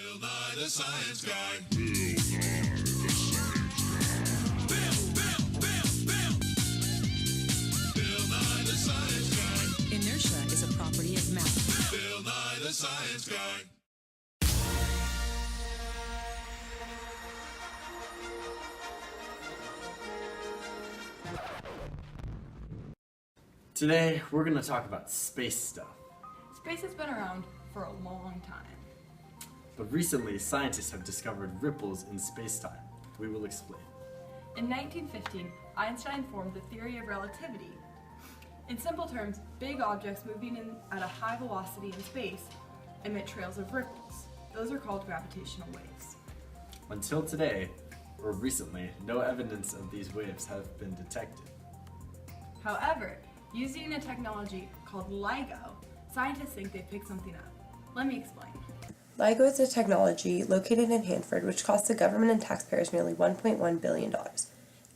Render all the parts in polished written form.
Bill Nye the Science Guy. Bill Nye the Science Guy. Bill Nye the Science Guy. Inertia is a property of matter. Bill Nye the Science Guy. Today, we're going to talk about space stuff. Space has been around for a long time. But recently, scientists have discovered ripples in space-time. We will explain. In 1915, Einstein formed the theory of relativity. In simple terms, big objects moving at a high velocity in space emit trails of ripples. Those are called gravitational waves. Until today, or recently, no evidence of these waves have been detected. However, using a technology called LIGO, scientists think they picked something up. Let me explain. LIGO is a technology located in Hanford which costs the government and taxpayers nearly $1.1 billion.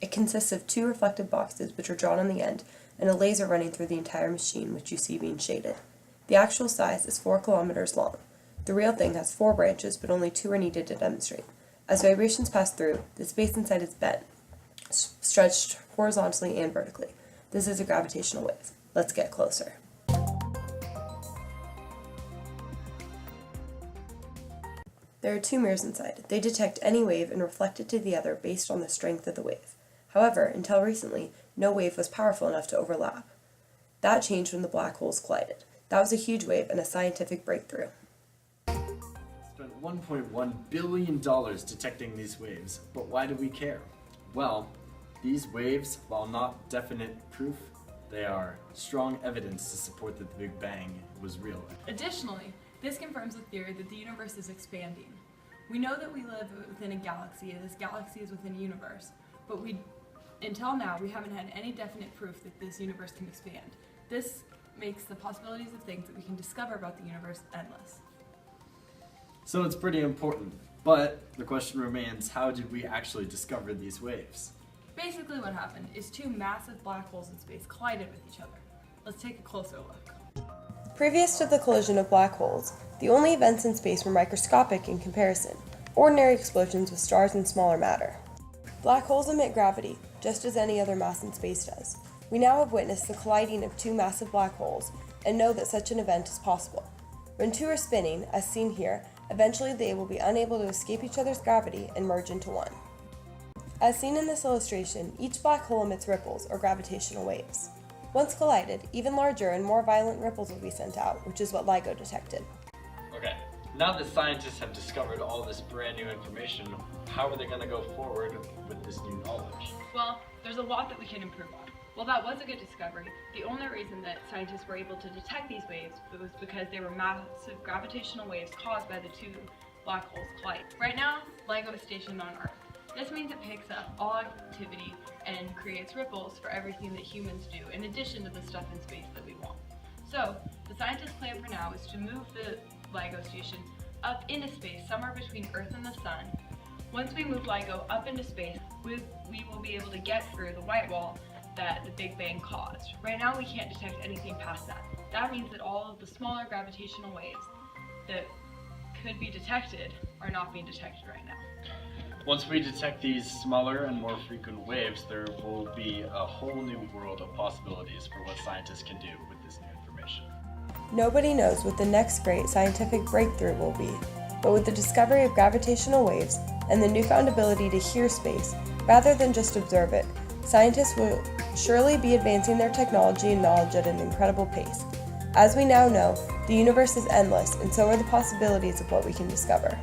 It consists of two reflective boxes which are drawn on the end and a laser running through the entire machine, which you see being shaded. The actual size is 4 kilometers long. The real thing has 4 branches, but only 2 are needed to demonstrate. As vibrations pass through, the space inside is bent, stretched horizontally and vertically. This is a gravitational wave. Let's get closer. There are 2 mirrors inside. They detect any wave and reflect it to the other based on the strength of the wave. However, until recently, no wave was powerful enough to overlap. That changed when the black holes collided. That was a huge wave and a scientific breakthrough. Spent $1.1 billion detecting these waves, but why do we care? Well, these waves, while not definite proof, they are strong evidence to support that the Big Bang was real. Additionally, this confirms the theory that the universe is expanding. We know that we live within a galaxy, and this galaxy is within a universe, but until now, we haven't had any definite proof that this universe can expand. This makes the possibilities of things that we can discover about the universe endless. So it's pretty important, but the question remains, how did we actually discover these waves? Basically what happened is 2 massive black holes in space collided with each other. Let's take a closer look. Previous to the collision of black holes, the only events in space were microscopic in comparison, ordinary explosions with stars and smaller matter. Black holes emit gravity, just as any other mass in space does. We now have witnessed the colliding of 2 massive black holes and know that such an event is possible. When 2 are spinning, as seen here, eventually they will be unable to escape each other's gravity and merge into one. As seen in this illustration, each black hole emits ripples, or gravitational waves. Once collided, even larger and more violent ripples will be sent out, which is what LIGO detected. Okay, now that scientists have discovered all this brand new information, how are they going to go forward with this new knowledge? Well, there's a lot that we can improve on. While that was a good discovery, the only reason that scientists were able to detect these waves was because they were massive gravitational waves caused by the 2 black holes colliding. Right now, LIGO is stationed on Earth. This means it picks up all activity and creates ripples for everything that humans do, in addition to the stuff in space that we want. So, the scientists' plan for now is to move the LIGO station up into space, somewhere between Earth and the Sun. Once we move LIGO up into space, we will be able to get through the white wall that the Big Bang caused. Right now we can't detect anything past that. That means that all of the smaller gravitational waves that could be detected are not being detected right now. Once we detect these smaller and more frequent waves, there will be a whole new world of possibilities for what scientists can do with this new information. Nobody knows what the next great scientific breakthrough will be, but with the discovery of gravitational waves and the newfound ability to hear space, rather than just observe it, scientists will surely be advancing their technology and knowledge at an incredible pace. As we now know, the universe is endless, and so are the possibilities of what we can discover.